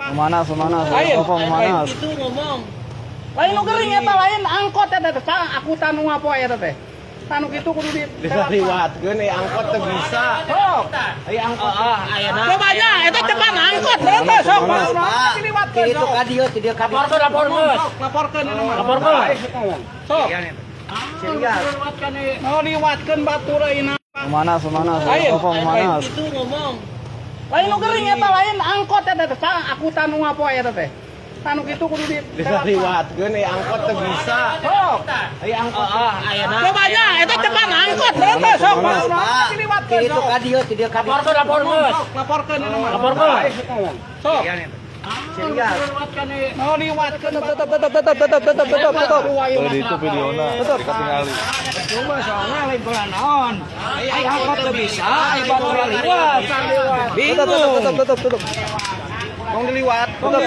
Memanas, memanas. Apa memanas? Itu ngomong. Lain nu gering eta lain angkot eta teh. Aku tanu apa eta teh? Tanu kitu kudu di Disariwatkeun angkot teh bisa. sok. Aya angkot. Ayeuna. Cobanya eta cepat angkot berapa sok. Ki itu ka dieu ti dieu ka dieu. Laporkeun ini mah. Laporkeun. Sok. Serius. Mau liwatkeun batur ayeuna. Memanas, memanas. Apa memanas? Itu ngomong. Lain nu gering eta lain angkot eta teh. Aku tanu apa eta teh? Tanu kitu kudu di Disariwatkeun angkot teh bisa. sok. Aya angkot. Ayeuna. Cobanya eta cepat angkot berapa sok. Ki itu ka dieu ti dieu ka dieu. Laporkeun ini mah. Laporkeun. Sok. Serius. Mau liwatkeun tetep. Di itu videona dikatingali. Cuma soalnya lain bola naon. Aya angkot teh bisa, aya batur liwat. Tutup. Mau diliwat. Tutup.